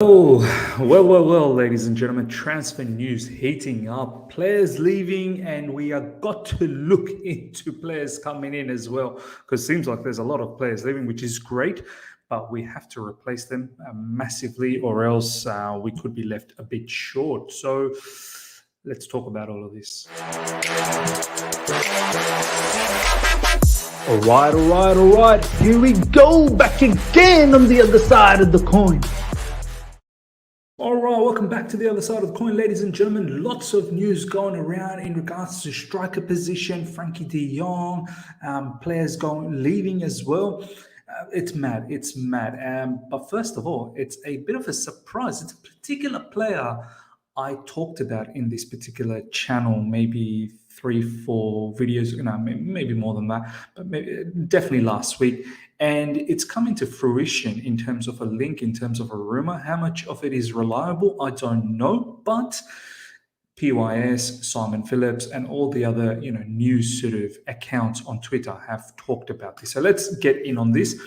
Oh, well, ladies and gentlemen, transfer news heating up. Players leaving, and we have got to look into players coming in as well, because it seems like there's a lot of players leaving, which is great, but we have to replace them massively, or else we could be left a bit short. So let's talk about all of this. All right. Here we go, back again on the other side of the coin. All right, welcome back to the other side of the coin, ladies and gentlemen. Lots of news going around in regards to striker position, Frenkie de Jong, players leaving as well. It's mad. But first of all, it's a bit of a surprise. It's a particular player I talked about in this particular channel, maybe 3-4 videos, maybe more than that, but definitely last week. And it's coming to fruition in terms of a link, in terms of a rumor. How much of it is reliable, I don't know, but PYS, Simon Phillips, and all the other news sort of accounts on Twitter have talked about this. So let's get in on this.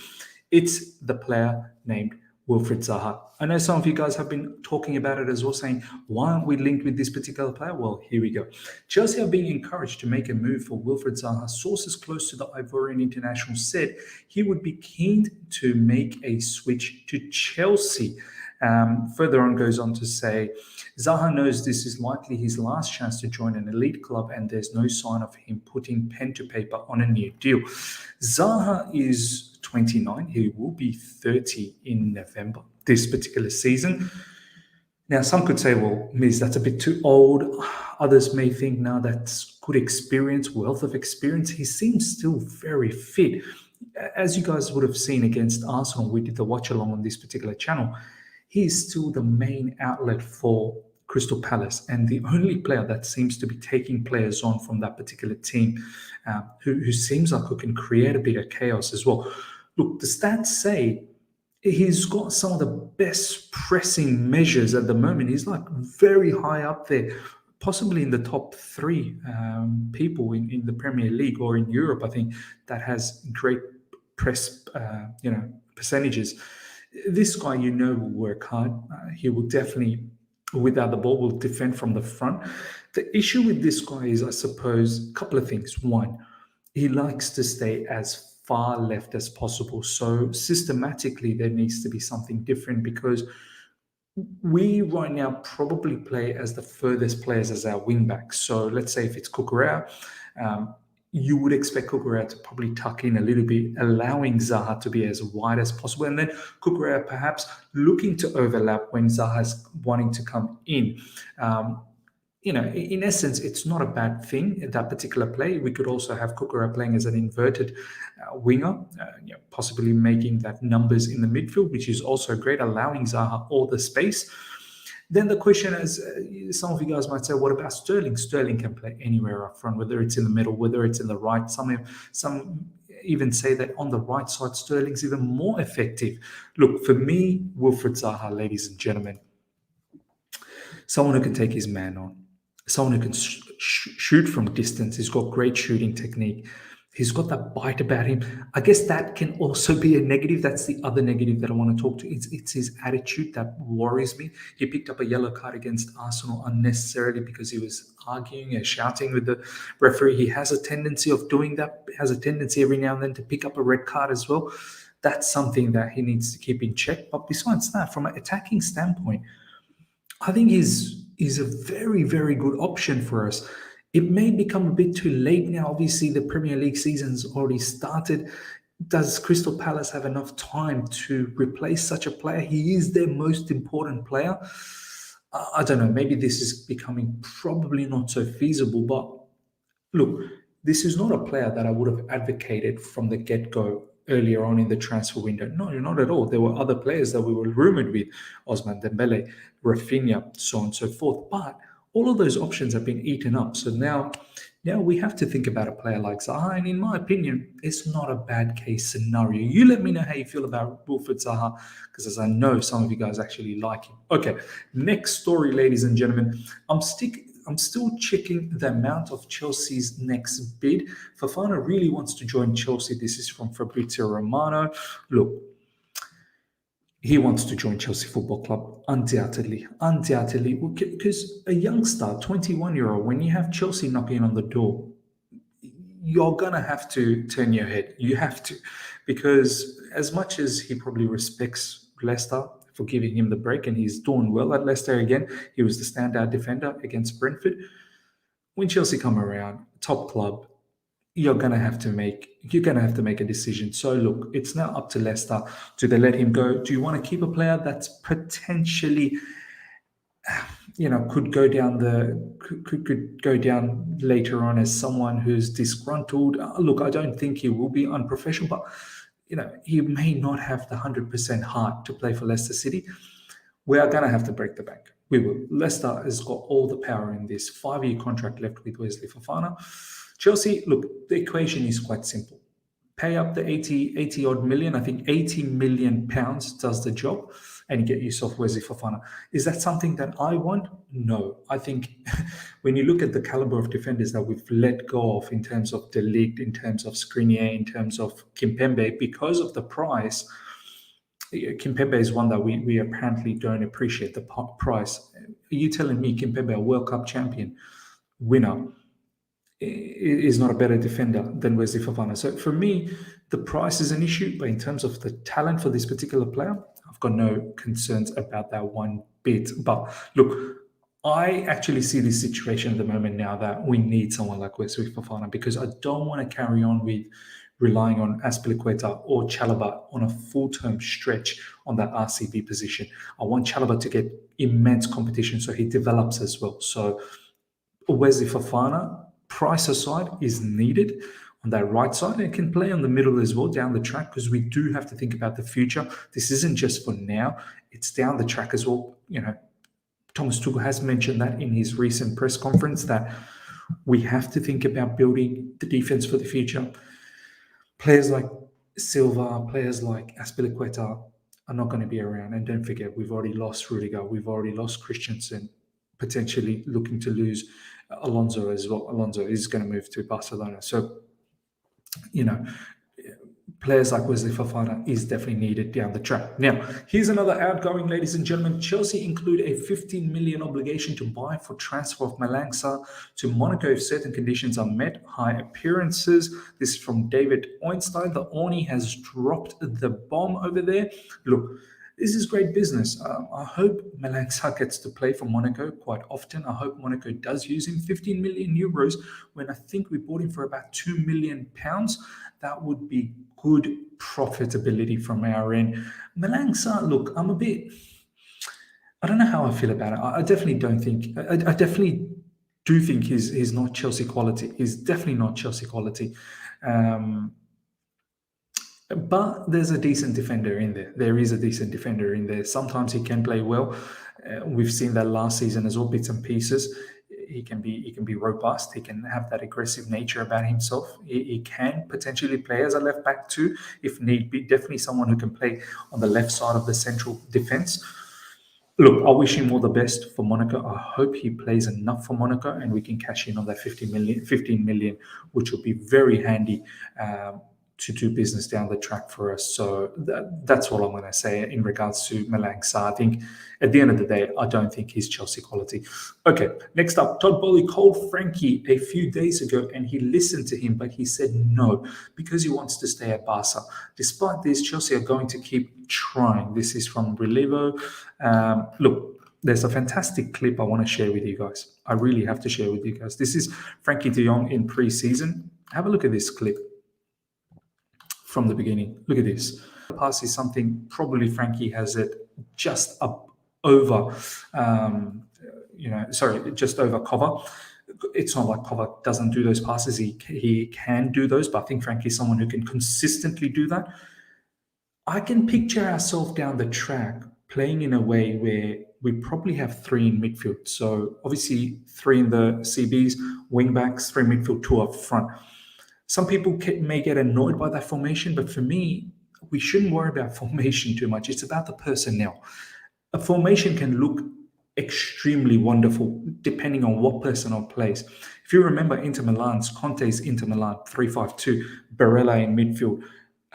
It's the player named Wilfred Zaha. I know some of you guys have been talking about it as well, saying, why aren't we linked with this particular player? Well, here we go. Chelsea are being encouraged to make a move for Wilfred Zaha. Sources close to the Ivorian international said he would be keen to make a switch to Chelsea. Further on goes on to say, Zaha knows this is likely his last chance to join an elite club, and there's no sign of him putting pen to paper on a new deal. Zaha is 29. He will be 30 in November this particular season. Now, some could say, well, Miz, that's a bit too old. Others may think, now that's good experience, wealth of experience. He seems still very fit. As you guys would have seen against Arsenal, we did the watch along on this particular channel. He is still the main outlet for Crystal Palace and the only player that seems to be taking players on from that particular team, who seems like who can create a bit of chaos as well. Look, the stats say he's got some of the best pressing measures at the moment. He's like very high up there, possibly in the top 3 people in the Premier League or in Europe, I think, that has great press percentages. This guy, will work hard. He will definitely, without the ball, will defend from the front. The issue with this guy is, I suppose, a couple of things. One, he likes to stay as far left as possible. So systematically, there needs to be something different, because we right now probably play as the furthest players as our wing backs. So let's say if it's Cucurella, you would expect Cucurella to probably tuck in a little bit, allowing Zaha to be as wide as possible. And then Cucurella perhaps looking to overlap when Zaha's wanting to come in. In essence, it's not a bad thing, that particular play. We could also have Cucurella playing as an inverted winger, possibly making that numbers in the midfield, which is also great, allowing Zaha all the space. Then the question is, some of you guys might say, what about Sterling? Sterling can play anywhere up front, whether it's in the middle, whether it's in the right. Some even say that on the right side, Sterling's even more effective. Look, for me, Wilfred Zaha, ladies and gentlemen, someone who can take his man on, someone who can shoot from distance. He's got great shooting technique. He's got that bite about him. I guess that can also be a negative. That's the other negative that I want to talk to. It's his attitude that worries me. He picked up a yellow card against Arsenal unnecessarily because he was arguing and shouting with the referee. He has a tendency of doing that. He has a tendency every now and then to pick up a red card as well. That's something that he needs to keep in check. But besides that, from an attacking standpoint, I think he's a very, very good option for us. It may become a bit too late now. Obviously, the Premier League season's already started. Does Crystal Palace have enough time to replace such a player? He is their most important player. I don't know. Maybe this is becoming probably not so feasible. But look, this is not a player that I would have advocated from the get-go earlier on in the transfer window. No, not at all. There were other players that we were rumoured with, Ousmane Dembele, Rafinha, so on and so forth. But all of those options have been eaten up. So now we have to think about a player like Zaha. And in my opinion, it's not a bad case scenario. You let me know how you feel about Wilfred Zaha, because as I know, some of you guys actually like him. Okay, next story, ladies and gentlemen. I'm still checking the amount of Chelsea's next bid. Fofana really wants to join Chelsea. This is from Fabrizio Romano. Look, he wants to join Chelsea Football Club, undoubtedly, because a youngster, 21-year-old, when you have Chelsea knocking on the door, you're going to have to turn your head. You have to, because as much as he probably respects Leicester for giving him the break, and he's doing well at Leicester again, he was the standout defender against Brentford. When Chelsea come around, top club, you're gonna have to make a decision. So look, it's now up to Leicester. Do they let him go? Do you want to keep a player that's potentially, could go down could go down later on as someone who's disgruntled? Look, I don't think he will be unprofessional, but he may not have the 100% heart to play for Leicester City. We are gonna have to break the bank. We will. Leicester has got all the power in this 5-year contract left with Wesley Fofana. Chelsea, look, the equation is quite simple. Pay up the 80 odd million. I think 80 million pounds does the job, and you get yourself Wesley Fofana. Is that something that I want? No. I think when you look at the caliber of defenders that we've let go of in terms of De Ligt, in terms of Skriniar, in terms of Kimpembe, because of the price, Kimpembe is one that we apparently don't appreciate the price. Are you telling me Kimpembe, a World Cup champion, winner, is not a better defender than Wesley Fofana? So for me, the price is an issue, but in terms of the talent for this particular player, I've got no concerns about that one bit. But look, I actually see this situation at the moment now that we need someone like Wesley Fofana, because I don't want to carry on with relying on Azpilicueta or Chalobah on a full-term stretch on that RCB position. I want Chalobah to get immense competition so he develops as well. So Wesley Fofana, price aside, is needed on that right side, and can play on the middle as well down the track, because we do have to think about the future. This isn't just for now, it's down the track as well. Thomas Tuchel has mentioned that in his recent press conference, that we have to think about building the defense for the future. Players like Silva, players like Azpilicueta are not going to be around. And don't forget, we've already lost Rudiger, we've already lost Christensen, potentially looking to lose Alonso as well. Alonso is going to move to Barcelona. So, players like Wesley Fofana is definitely needed down the track. Now, here's another outgoing, ladies and gentlemen. Chelsea include a 15 million obligation to buy for transfer of Malang Sarr to Monaco if certain conditions are met. High appearances. This is from David Oinstein. The Orni has dropped the bomb over there. Look, this is great business. I hope Malang Sarr gets to play for Monaco quite often. I hope Monaco does use him. 15 million euros when I think we bought him for about 2 million pounds. That would be good profitability from our end. Malang Sarr, look, I don't know how I feel about it. I definitely don't think, I definitely do think he's not Chelsea quality. He's definitely not Chelsea quality. But there's a decent defender in there. There is a decent defender in there. Sometimes he can play well. We've seen that last season as well, bits and pieces. He can be robust. He can have that aggressive nature about himself. He can potentially play as a left back too, if need be. Definitely someone who can play on the left side of the central defense. Look, I wish him all the best for Monaco. I hope he plays enough for Monaco and we can cash in on that 15 million, which will be very handy to do business down the track for us. So that's what I'm going to say in regards to Malang Sarr. I think at the end of the day, I don't think he's Chelsea quality. Okay, next up, Todd Boehly called Frenkie a few days ago and he listened to him, but he said no because he wants to stay at Barca. Despite this, Chelsea are going to keep trying. This is from Relevo. Look, there's a fantastic clip I want to share with you guys. I really have to share with you guys. This is Frenkie de Jong in pre-season. Have a look at this clip from the beginning. Look at this. The pass is something probably Frenkie has it just up over, just over cover. It's not like Cover doesn't do those passes. He can do those, but I think Frankie's someone who can consistently do that. I can picture ourselves down the track playing in a way where we probably have 3 in midfield. So obviously 3 in the CBs, wing backs, 3 midfield, 2 up front. Some people may get annoyed by that formation, but for me, we shouldn't worry about formation too much. It's about the personnel. A formation can look extremely wonderful depending on what personnel plays. If you remember Conte's Inter Milan 3-5-2, Barella in midfield,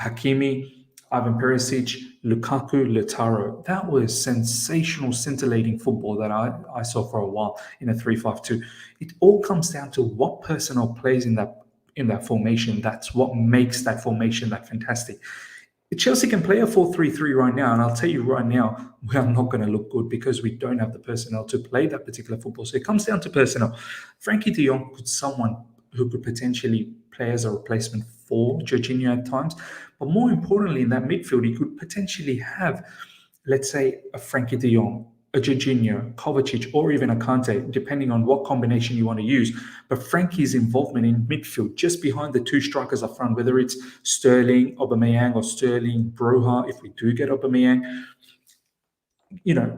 Hakimi, Ivan Perisic, Lukaku, Lautaro. That was sensational, scintillating football that I saw for a while in a 3-5-2. It all comes down to what personnel plays in that formation. That's what makes that formation that fantastic. Chelsea can play a 4-3-3 right now, and I'll tell you right now, we are not going to look good because we don't have the personnel to play that particular football. So it comes down to personnel. Frenkie de Jong could someone who could potentially play as a replacement for Jorginho at times, but more importantly, in that midfield, he could potentially have, let's say, a Frenkie de Jong, a Jorginho, Kovacic, or even a Kante, depending on what combination you want to use. But Frankie's involvement in midfield, just behind the two strikers up front, whether it's Sterling, Aubameyang, or Sterling, Broha, if we do get Aubameyang,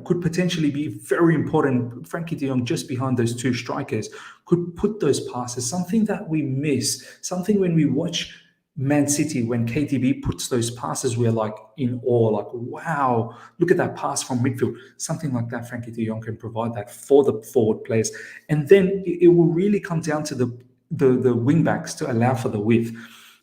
could potentially be very important. Frenkie de Jong just behind those two strikers could put those passes, something that we miss, something when we watch Man City, when KDB puts those passes, we're like in awe, like, wow, look at that pass from midfield. Something like that, Frenkie de Jong can provide that for the forward players. And then it will really come down to the wing backs to allow for the width.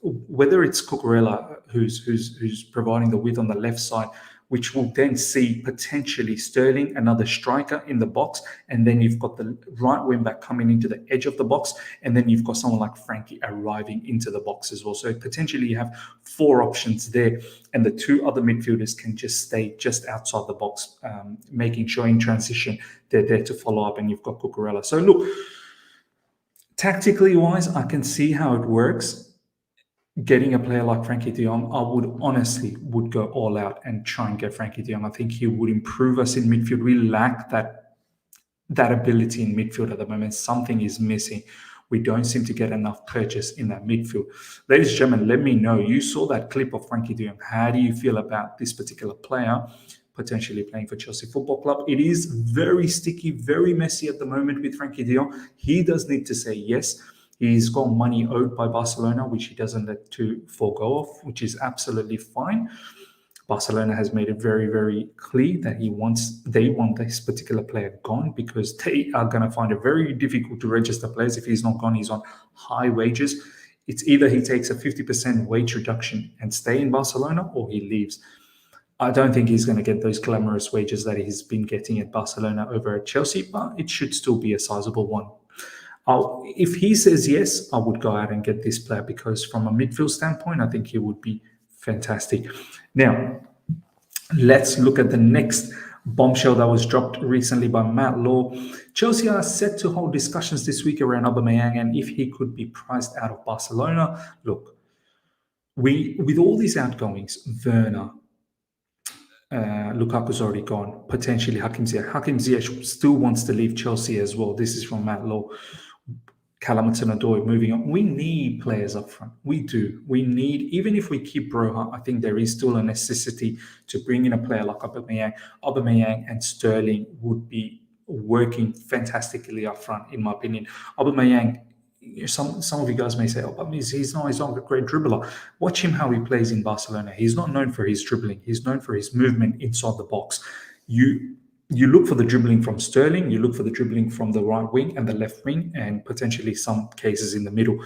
Whether it's Cucurella, who's providing the width on the left side, which will then see potentially Sterling, another striker in the box, and then you've got the right wing back coming into the edge of the box, and then you've got someone like Frenkie arriving into the box as well. So potentially you have 4 options there, and the 2 other midfielders can just stay just outside the box, making sure in transition they're there to follow up, and you've got Cucurella. So look, tactically wise, I can see how it works. Getting a player like Frenkie de Jong, I would go all out and try and get Frenkie de Jong. I think he would improve us in midfield. We lack that ability in midfield at the moment. Something is missing. We don't seem to get enough purchase in that midfield. Ladies and gentlemen, let me know. You saw that clip of Frenkie de Jong. How do you feel about this particular player potentially playing for Chelsea Football Club? It is very sticky, very messy at the moment with Frenkie de Jong. He does need to say yes. He's got money owed by Barcelona, which he doesn't let to forego of, which is absolutely fine. Barcelona has made it very, very clear that they want this particular player gone, because they are going to find it very difficult to register players. If he's not gone, he's on high wages. It's either he takes a 50% wage reduction and stay in Barcelona, or he leaves. I don't think he's going to get those glamorous wages that he's been getting at Barcelona over at Chelsea, but it should still be a sizable one. If he says yes, I would go out and get this player, because from a midfield standpoint, I think he would be fantastic. Now, let's look at the next bombshell that was dropped recently by Matt Law. Chelsea are set to hold discussions this week around Aubameyang and if he could be priced out of Barcelona. Look, with all these outgoings, Werner, Lukaku's already gone, potentially Hakim Ziyech. Hakim Ziyech still wants to leave Chelsea as well. This is from Matt Law. Callum Hudson-Odoi moving on. We need players up front. We do. We need, even if we keep Broha, I think there is still a necessity to bring in a player like Aubameyang. Aubameyang and Sterling would be working fantastically up front, in my opinion. Aubameyang, some of you guys may say, but he's not a great dribbler. Watch him how he plays in Barcelona. He's not known for his dribbling. He's known for his movement inside the box. You look for the dribbling from Sterling, you look for the dribbling from the right wing and the left wing, and potentially some cases in the middle.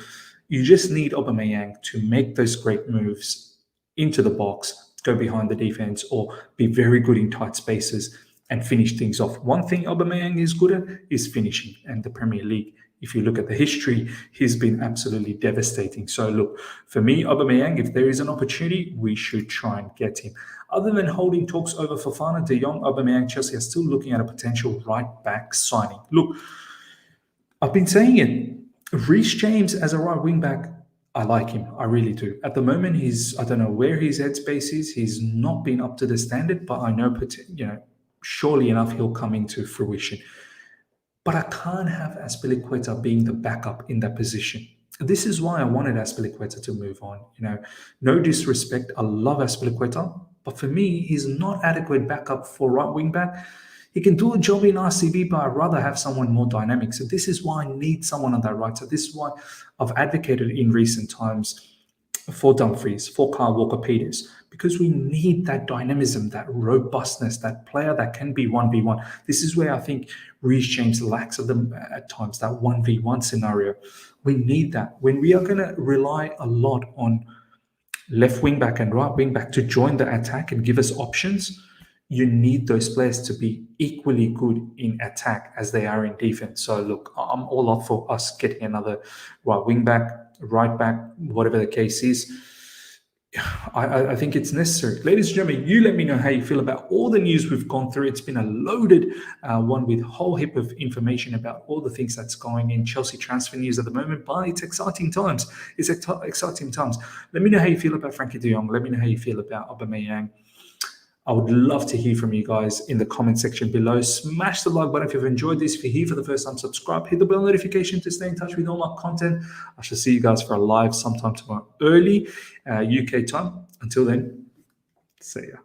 You just need Aubameyang to make those great moves into the box, go behind the defense, or be very good in tight spaces and finish things off. One thing Aubameyang is good at is finishing, and the Premier League, if you look at the history, he's been absolutely devastating. So look, for me, Aubameyang, if there is an opportunity, we should try and get him. Other than holding talks over Fofana, De Jong, Aubameyang, Chelsea are still looking at a potential right-back signing. Look, I've been saying it. Reece James as a right wing-back, I like him. I really do. At the moment, I don't know where his headspace is. He's not been up to the standard, but I know, surely enough, he'll come into fruition. But I can't have Azpilicueta being the backup in that position. This is why I wanted Azpilicueta to move on. No disrespect. I love Azpilicueta, but for me, he's not adequate backup for right wing back. He can do a job in RCB, but I'd rather have someone more dynamic. So this is why I need someone on that right side. This is why I've advocated in recent times for Dumfries, for Kyle Walker-Peters, because we need that dynamism, that robustness, that player that can be 1v1. This is where I think Reece James lacks at times, that 1v1 scenario. We need that. When we are going to rely a lot on left wing back and right wing back to join the attack and give us options, you need those players to be equally good in attack as they are in defense. So look, I'm all up for us getting another right wing back, right back, whatever the case is. I think it's necessary. Ladies and gentlemen, you let me know how you feel about all the news we've gone through. It's been a loaded one with a whole heap of information about all the things that's going in Chelsea transfer news at the moment, but it's exciting times. It's exciting times. Let me know how you feel about Frenkie de Jong. Let me know how you feel about Aubameyang. I would love to hear from you guys in the comment section below. Smash the like button if you've enjoyed this. If you're here for the first time, subscribe. Hit the bell notification to stay in touch with all my content. I shall see you guys for a live sometime tomorrow early UK time. Until then, see ya.